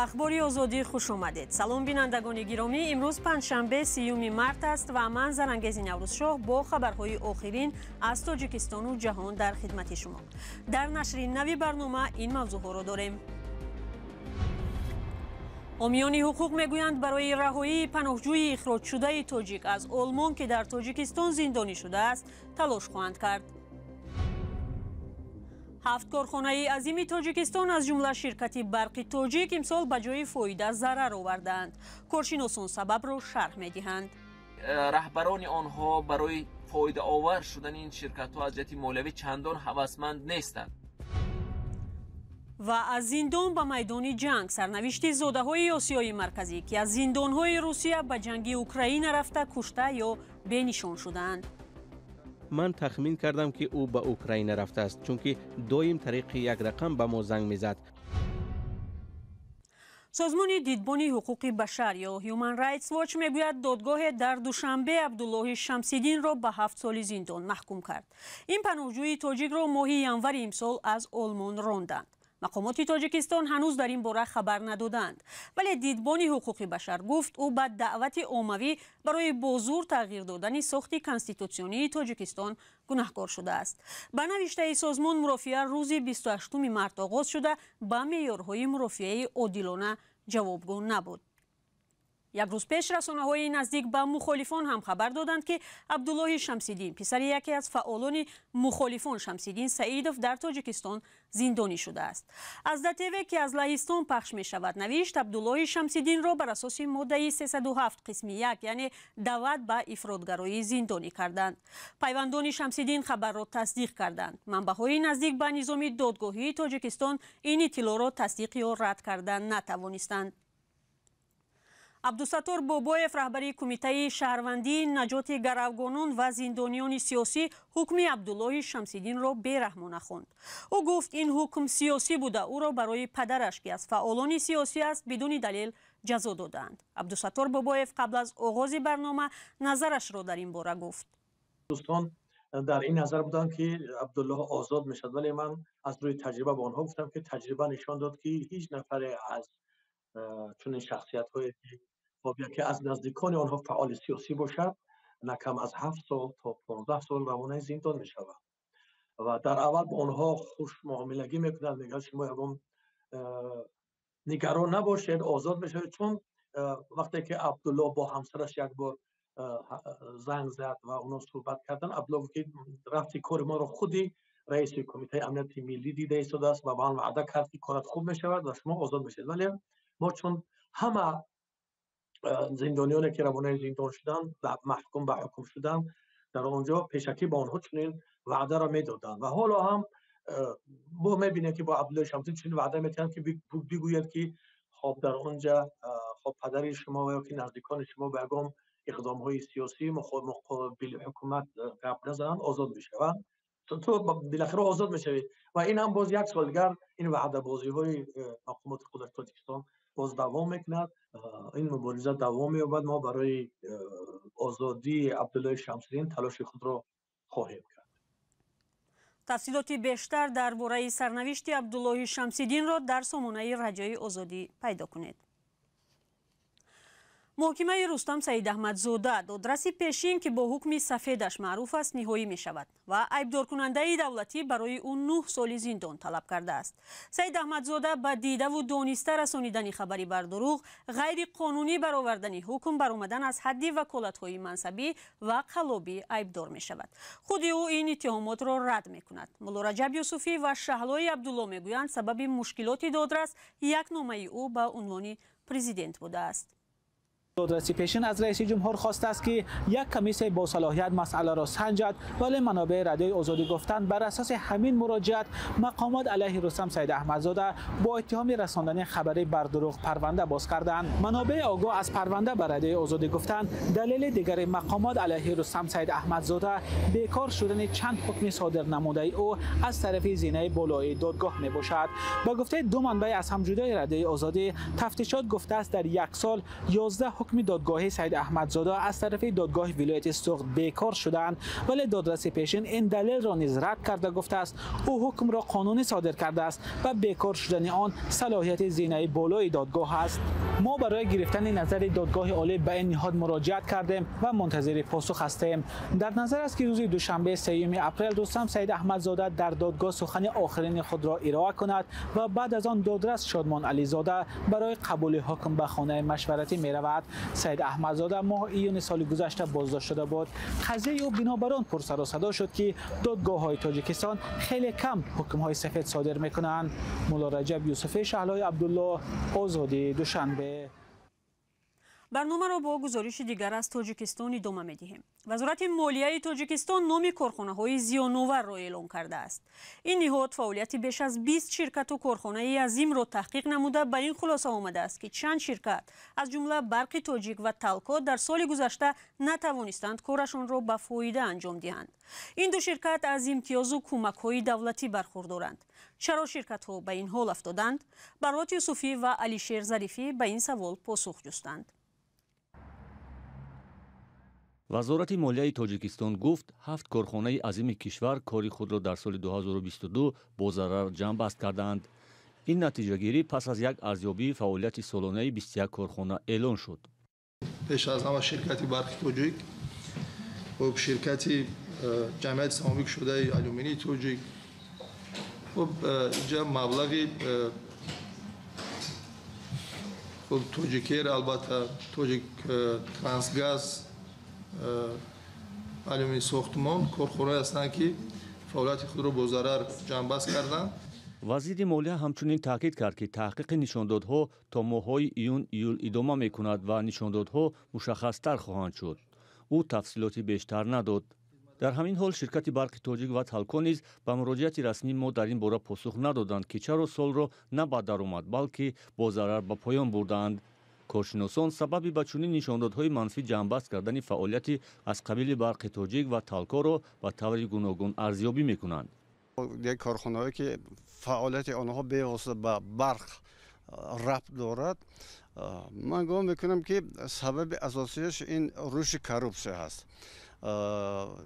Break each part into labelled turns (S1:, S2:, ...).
S1: اخباری آزادی خوش آمدید. سلام بینندگان گرامی، امروز پنجشنبه 30 مارس است و من زرنگیز نوروزشاه با خبرهای آخرین از تاجیکستان و جهان در خدمت شما. در نشر نوی برنامه این موضوع را داریم. حامیان حقوق میگویند برای رهایی پناهجوی اخراج شده تاجیک از آلمان که در تاجیکستان زندانی شده است تلاش خواهند کرد. 7 کارخانه عظیم تاجیکستان از جمله شرکت برق تاجیک امسال به جای فایده ضرر آوردند. کارشناسان سبب را شرح میدهند.
S2: رهبران آنها برای فایده آور شدن این شرکت ها از جهت مولوی چندان هوسمند نیستند.
S1: و از زندان به میدان جنگ، سرنوشت زاده های آسیای مرکزی که از زندان های روسیه به جنگ اوکراین رفته کشته یا بینشان شدند.
S3: من تخمین کردم که او به اوکراین رفته است چون که دایم طریق یک رقم به ما زنگ میزد.
S1: سازمان دیدبان حقوق بشر یا هیومن رایتس واچ میگوید دادگاه در دوشنبه عبدالله شمس‌الدین را به 7 سال زندان محکوم کرد. این پناهجوی تاجیک را ماه ینور امسال از آلمان راندند. مقامات تاجیکستان هنوز در این باره خبر ندادند، ولی دیدبان حقوق بشر گفت او به دعوت عمومی برای بازور تغییر دادن ساخت کنستیتوسیونی تاجیکستان گناهکار شده است. به نوشته سازمان، مرافعه روز 28 مارس آغاز شده به معیارهای مرافعه عادلانه جوابگو نبود. یک روز پیش رسانه‌های نزدیک به مخالفان هم خبر دادند که عبدالله شمس‌الدین، پسر یکی از فعالان مخالفان شمس‌الدین سعیدوف، در تاجیکستان زندانی شده است. از دتیوی که از لهستان پخش می شود نوشت عبدالله شمس‌الدین را بر اساس ماده 307 قسم 1 یعنی دعوت به افرادگرایی زندانی کردند. پیوندان شمس‌الدین خبر را تصدیق کردند. منبع‌های نزدیک به نظام دادگاهی تاجیکستان این اطلاع را تصدیق یا رد کردن نتوانستند. عبدالستار بابایف، رهبری کمیته شهروندی نجات گروگانان و زندانیان سیاسی، حکم عبدالله شمس‌الدین را بی‌رحمانه خواند. او گفت این حکم سیاسی بوده، او را برای پدرش که از فعالان سیاسی است بدون دلیل جزا دادند. عبدالستار بابایف قبل از آغاز برنامه نظرش را در این باره گفت.
S4: دوستان در این نظر بودن که عبدالله آزاد میشد، ولی من از روی تجربه به آنها گفتم که تجربه نشان داد که هیچ نفر از چون شخصیت‌های که از نزدیکان آنها فعال سیاسی باشد نه کم از 7 سال تا 15 سال روانه زندان می شود و در اول با آنها خوش معاملگی میکنند، میگن شما یکم نگران نباشید آزاد میشوید. چون وقتی که عبدالله با همسرش یک بار زنگ زد و اونا صحبت کردن، عبدالله که رفتی کار ما رو خودی رئیس کمیته امنیت ملی دیده ایستاده است و با من وعده کرد که کارت خوب میشود و شما آزاد میشید. ولی ما چون همه زندانیانی که روانه زندان شدن محکوم به حکم شدن در آنجا پیشکی با آنها چنین وعده را میدادن و حالا هم ما میبینیم که با عبدالله شمس‌الدین چنین وعده میدن که بگوید که خب در آنجا خب پدر شما و یا که نزدیکان شما به یگام اقدام های سیاسی مقابل حکومت گپ نزنن آزاد میشوند، تو بالاخره آزاد میشوید و این هم باز یک سال دیگر این وعده بازی های مقامات قدرت تاجیکستان باز دوام میکند. این مبارزه دوام می‌یابد. ما برای آزادی عبدالله شمس‌الدین تلاش خود را خواهیم کرد.
S1: تفصیلات بیشتر درباره سرنوشت عبدالله شمس‌الدین را در سامانه رجای آزادی پیدا کنید. محکمه رستم سید احمدزاده، دادرس پیشین که با حکم سفیدش معروف است، نهایی می شود و عیبدار کننده دولتی برای او 9 سال زندان طلب کرده است. سید احمدزاده به دیده و دانسته رسانیدن خبری بر دروغ، غیر قانونی برآوردن حکم بر آمدن از حد وکالت‌های منصبی و قلابی عیبدار می شود. خود او این اتهامات را رد می کند. مولا رجب یوسفی و شهلای عبدالله می گویند سبب مشکلات دادرس یک نامه او به عنوان پرزیدنت بوده است.
S5: دادرسی پیشین از رئیس جمهور خواسته است که یک کمیسیون با صلاحیت مسئله را سنجد، ولی منابع رادیوی آزادی گفتند بر اساس همین مراجعت مقامات علیه رستم سید احمدزاده با اتهام رساندن خبری بر دروغ پرونده باز کردند. منابع آگاه از پرونده بر رادیوی آزادی گفتند دلیل دیگر مقامات علیه رستم سید احمدزاده بیکار شدن چند حکم صادر نموده او از طرف زینه بالای دادگاه می باشد. با گفته دو منبع از همجدای رادیوی آزادی، تفتیشات گفته است در یک سال 11 حکم حکم دادگاه سید احمدزاده از طرف دادگاه ولایت سوخت بیکار شدند، ولی دادرس پیشین این دلیل را نیز رد کرده گفته است او حکم را قانونی صادر کرده است و بیکار شدن آن صلاحیت زینه بالای دادگاه است. ما برای گرفتن نظر دادگاه عالی به این نهاد مراجعت کردیم و منتظر پاسخ هستیم. در نظر است که روز دوشنبه 3 اپریل رستم سید احمدزاده در دادگاه سخن آخرین خود را ارائه کند و بعد از آن دادرس شادمان علیزاده برای قبول حکم به خانه مشورتی می رود. سید احمدزاده ماه ایون سال گذشته بازداشت شده بود. قضیه او بنابر آن پر سر و صدا شد که دادگاه های تاجیکستان خیلی کم حکم های سفید صادر می کنند. مولا رجب یوسفی شهلای عبدالله، آزادی، دوشنبه.
S1: برنامه را با گزارش دیگر از تاجیکستان ادامه می‌دهیم. وزارت مالیه تاجیکستان نام کارخانه‌های زیان‌آور را اعلام کرده است. این نهاد فعالیت بیش از 20 شرکت و کارخانه عظیم را تحقیق نموده به این خلاصه آمده است که چند شرکت از جمله برق تاجیک و تالکو در سال گذشته نتوانستند کارشان را به فایده انجام دهند. این دو شرکت از امتیاز و کمک‌های دولتی برخوردارند. چرا شرکت‌ها به این حال افتادند؟ برات یوسفی و علیشیر ظریفی به این سوال پاسخ جستند.
S6: وزارت مالیه تاجیکستان گفت 7 کارخانه عظیم کشور کاری خود را در سال 2022 با ضرر جمع بست کردند. این نتیجه گیری پس از یک ارزیابی فعالیت سالانه 21 کارخانه اعلان شد.
S7: پیش از همه شرکت برق تاجیک و شرکت جمعیت سهامی شده آلومینی تاجیک و جا مبلغ تاجیکیر البته تاجیک ترانسگاز آلومینی ساختمان کارخانه هستند که فعالیت خود را با ضرر جمع بست کردند.
S6: وزیر مالیه همچنین تاکید کرد که تحقیق نشاندادها تا ماه‌های ایول ادامه می‌کند و نشاندادها مشخص‌تر خواهند شد. او تفصیلاتی بیشتر نداد. در همین حال شرکت برق تاجیک و تالکو نیز به مراجعت رسمی ما در این باره پاسخ ندادند که چرا سال را نه به درآمد بلکه با ضرر به پایان بردند. کارشناسان سببی به چنین نشاندادهای منفی جمع‌بست کردن فعالیت از قبیل برق تاجیک و تالکو را به طور گوناگون ارزیابی می‌کنند.
S8: یک کارخانه‌ای که فعالیت آنها به واسطه به برق ربط دارد، من گمان میکنم که سبب اساسیش این رشد کروپسیون هست.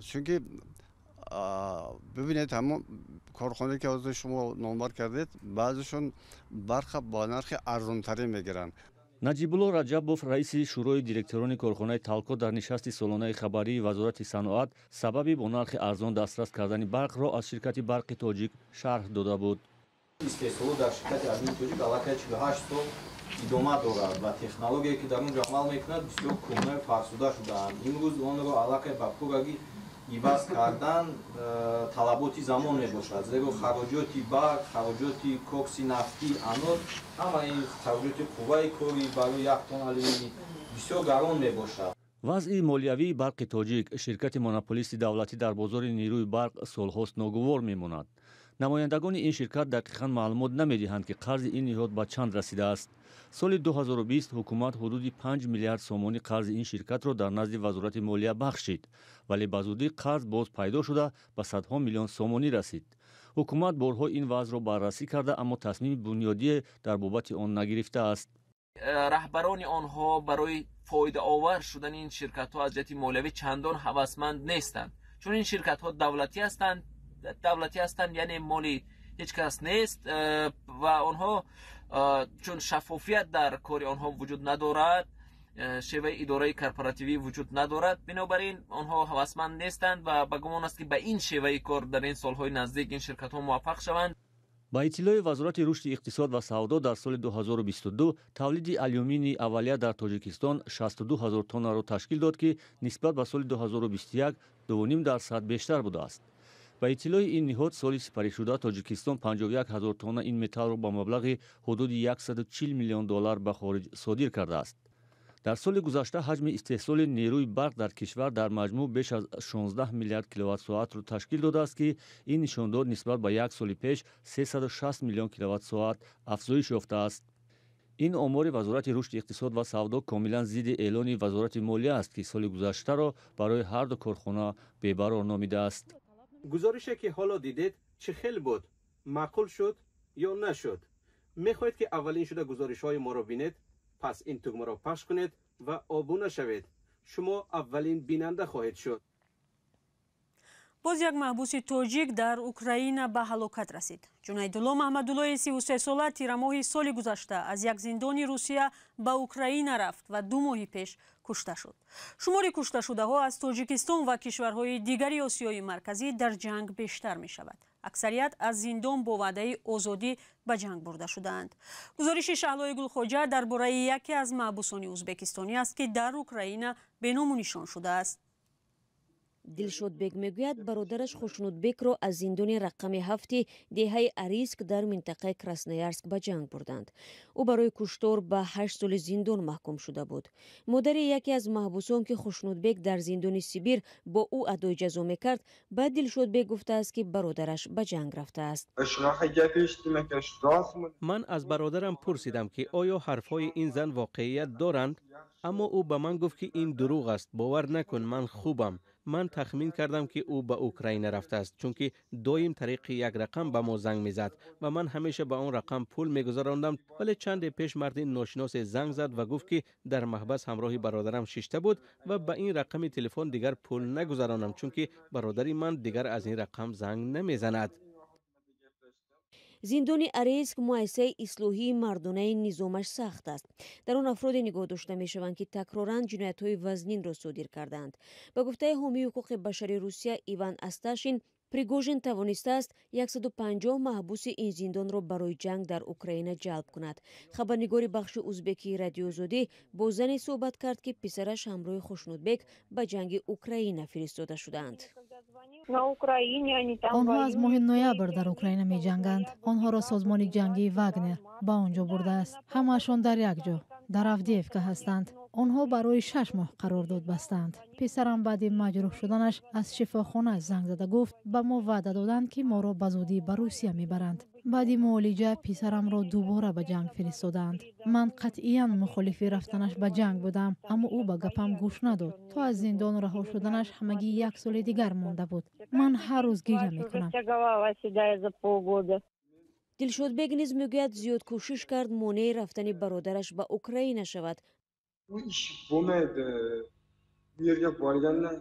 S8: چون ببینید همون کارخانه‌ای که از شما نامبر کردید بعضیشون برق با نرخ ارزان‌تری میگیرن.
S6: نجیب‌الله رجبوف رئیس شورای دیرکتوران کارخانه تالکو در نشست سالانه خبری وزارت صنعت سببی با نرخ ارزان دسترس کردن برق را از شرکت برق تاجیک شرح داده بود.
S9: استثمار در شرکت عظیم تاجیک علاقه 48 سال ادامه دارد و تکنولوژی که در اونجا عمل میکند بسیار کهنه فرسوده شده‌اند. امروز آن را علاقه به پورگی عوض کردن طلباتی زمان میباشد، زیرا خراجات برق، خراجات کوکس نفتی، انود همه این خراجات قوه کاری برای یک تن آلومینی بسیار گران میباشد.
S6: وضع مالیوی برق تاجیک شرکت مونوپولیست دولتی در بازار نیروی برق سالهاست ناگوار میماند. نمایندگان این شرکت دقیقاً معلومات نمیدهند که قرض این نهاد به چند رسیده است. سال 2020 حکومت حدود 5 میلیارد سومانی قرض این شرکت را در نزد وزارت مالیه بخشید، ولی به زودی قرض باز پیدا شده به صدها میلیون سومانی رسید. حکومت بارها این وضع را بررسی کرده اما تصمیم بنیادی در بابت آن نگرفته است.
S2: رهبران آنها برای فایده آور شدن این شرکت ها از جهت مالیوی چندان هوسمند نیستند، چون این شرکت ها دولتی هستند یعنی مالی هیچ کس نیست و آنها چون شفافیت در کار آنها وجود ندارد، شیوه اداره کارپوراتیوی وجود ندارد، بنابراین آنها هوسمند نیستند و به گمان است که به این شیوه کار در این سالهای نزدیک این شرکت ها موفق شوند.
S6: با اطلاع وزارت رشد اقتصاد و سودا در سال 2022 تولید آلومینی اولیه در تاجیکستان 62,000 تن را تشکیل داد که نسبت به سال 2021 2.5% بیشتر بوده است. با اطلاع این نهاد سال سپری شده تاجیکستان 51,000 تن این متال را با مبلغ حدود $140 میلیون به خارج صادر کرده است. در سال گذشته حجم استحصال نیروی برق در کشور در مجموع بیش از 16 میلیارد کیلووات ساعت را تشکیل داده است که این نشانداد نسبت به یک سال پیش 360 میلیون کیلووات ساعت افزایش یافته است. این آمار وزارت رشد اقتصاد و سودا کاملا ضد اعلان وزارت مالیه است که سال گذشته را برای هر دو کارخانه بی‌برار نامیده است.
S3: گزارشی که حالا دیدید چه خیلی بود؟ معقول شد یا نشد؟ میخواهید که اولین شده گزارش‌های ما را بینید؟ پس این تگمه را پخش کنید و آبونه شوید. شما اولین بیننده خواهید شد.
S1: باز یک محبوس تاجیک در اوکراین به هلاکت رسید. جنیدالله محمدالله 33 ساله تیر ماه سال گذشته از یک زندان روسیه به اوکراین رفت و 2 ماه پیش کشته شد. شمار کشته شده ها از تاجیکستان و کشورهای دیگری آسیای مرکزی در جنگ بیشتر می شود. اکثریت از زندان با وعده آزادی به جنگ برده شدند. گزارش شعلای گلخواجه درباره یکی از محبوسان ازبکستانی است که در اوکراین به نام و نشان شده است.
S10: دلشودبек میگوید برادرش خوشنودبек را از زندان رقم 7 دهه اریسک در منطقه کراسنویارسک به جنگ بردند. او برای کشتار به 8 سال زندان محکوم شده بود. مادر یکی از محبوسان که خوشنودبek در زندان سیبیر با او ادای جزا میکرد به دلشودبek گفته است که برادرش به جنگ رفته است.
S3: من از برادرم پرسیدم که آیا حرفهای این زن واقعیت دارند؟ اما او به من گفت که این دروغ است. باور نکن، من خوبم. من تخمین کردم که او به اوکراین رفته است، چون که دایم طریق یک رقم به ما زنگ میزد و من همیشه به اون رقم پول میگذراندم. ولی چند پیش مرد ناشناس زنگ زد و گفت که در محبس همراه برادرم ششته بود و به این رقم تلفن دیگر پول نگذرانم، چون که برادری من دیگر از این رقم زنگ نمیزند.
S10: زندان اریسک مؤسسه اصلاحی مردانه نظامش سخت است. در آن افراد نگاه داشته می شوند که تکراراً جنایت‌های وزنین را صادر کردند. به گفته حامی حقوق بشر روسیه ایوان استاشین، پریگوژین توانسته است 150 محبوس این زندان را برای جنگ در اوکراین جلب کند. خبرنگار بخش ازبکی رادیو آزادی با زنی صحبت کرد که پسرش همراه خوشنودبek به جنگ اوکراین فرستاده شدند.
S11: آنها از ماه نوامبر در اوکراین می جنگند. آنها را سازمان جنگی واگنر به آنجا برده است. همه‌شان در یک جا در افدیفکا هستند. آنها برای 6 ماه قرارداد بستند. پسرم بعد مجروح شدنش از شفاخانه زنگ زده گفت به ما وعده دادند که ما را به زودی به روسیه میبرند. بعد معالجه پسرم را دوباره به جنگ فرستادند. من قطعاً مخالف رفتنش به جنگ بودم، اما او به گپم گوش نداد. تا از زندان رها شدنش همگی 1 سال دیگر مانده بود. من هر روز گریه میکنم.
S10: دلشودبek نیز میگوید زیاد کوشش کرد مانع رفتن برادرش به اوکراین شود.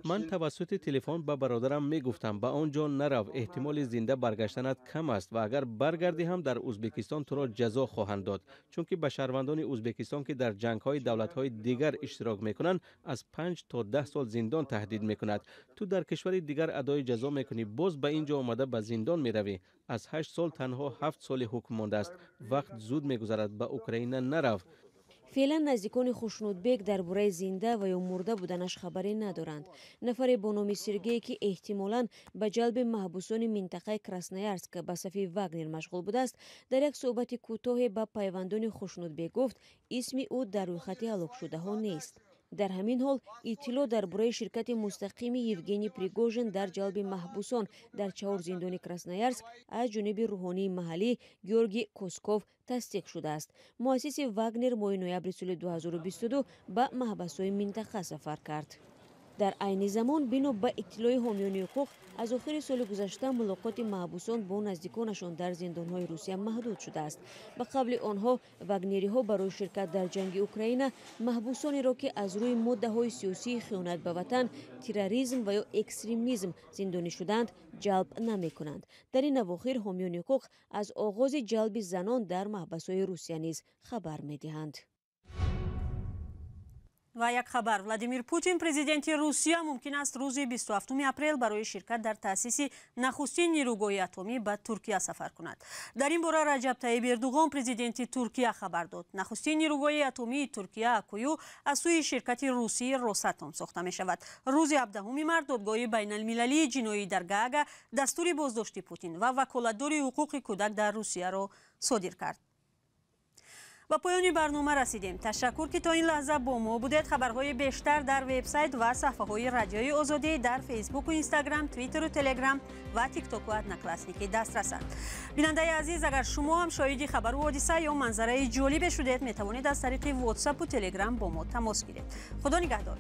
S3: من توسط تلفن به برادرم می گفتم به آنجا نرو، احتمال زنده برگشتنت کم است و اگر برگردی هم در ازبکستان تو را جزا خواهند داد، چون که به شهروندان ازبکستان که در جنگ های دولت های دیگر اشتراک می کنند از 5 تا 10 سال زندان تهدید می کند. تو در کشور دیگر ادای جزا می کنی، باز به اینجا آمده به زندان می روی. از 8 سال تنها 7 سال حکم مانده است. وقت زود می گذرد، به اوکراین نرو.
S10: فعلا نزدیکان خوشنودبek درباره زنده و یا مرده بودنش خبری ندارند. نفر با نام سرگئی که احتمالاً به جلب محبوسان منطقه کراسنویارسک به صف واگنر مشغول بوده است، در یک صحبت کوتاه با پیوندان خوشنودبek گفت اسم او در روی خط هلاک شده ها نیست. در همین حال اطلاع درباره شرکت مستقیم یوگنی پریگوژین در جلب محبوسان در 4 زندان کراسنویارسک از جانب روحانی محلی گیورگی کوسکوف تصدیق شده است. مؤسس واگنر ماه نوامبر سال 2022 به محبس‌های منطقه سفر کرد. در عین زمان بنا به اطلاع حامیان حقوق از آخر سال گذشته ملاقات محبوسان با نزدیکانشان در زندان‌های روسیه محدود شده است. به قبل آنها واگنری‌ها برای شرکت در جنگ اوکراین محبوسانی را که از روی ماده‌های سیاسی خیانت به وطن، تروریسم و یا اکستریمیسم زندانی شدند جلب نمی‌کنند. در این اواخر حامیان حقوق از آغاز جلب زنان در محبس‌های روسیه نیز خبر می‌دهند.
S1: و یک خبر، ولادیمیر پوتین پرزیدنت روسیه ممکن است روز 27 اپریل برای شرکت در تأسیس نخستین نیروگاه اتمی به ترکیه سفر کند. در این باره رجب طیب اردوغان پرزیدنت ترکیه خبر داد نخستین نیروگاه اتمی ترکیه اکویو از سوی شرکت روسی روساتوم ساخته می شود. روز 17 مارس دادگاه بین المللی جنایی در گاگ دستور بازداشت پوتین و وکالتداری حقوق کودک در روسیه را صادر کرد. با پایان برنامه رسیدیم. تشکر که تا این لحظه با ما بودید. خبرهای بیشتر در وبسایت و صفحه‌های رادیوی آزادی در فیسبوک و اینستاگرام، توییتر و تلگرام و تیک تاک و ادنکلاسنیکی دسترسند. بیننده عزیز، اگر شما هم شاهد خبر و حادثه یا منظره جالب شدید، می توانید از طریق واتساپ و تلگرام با ما تماس گیرید. خدا نگهدار.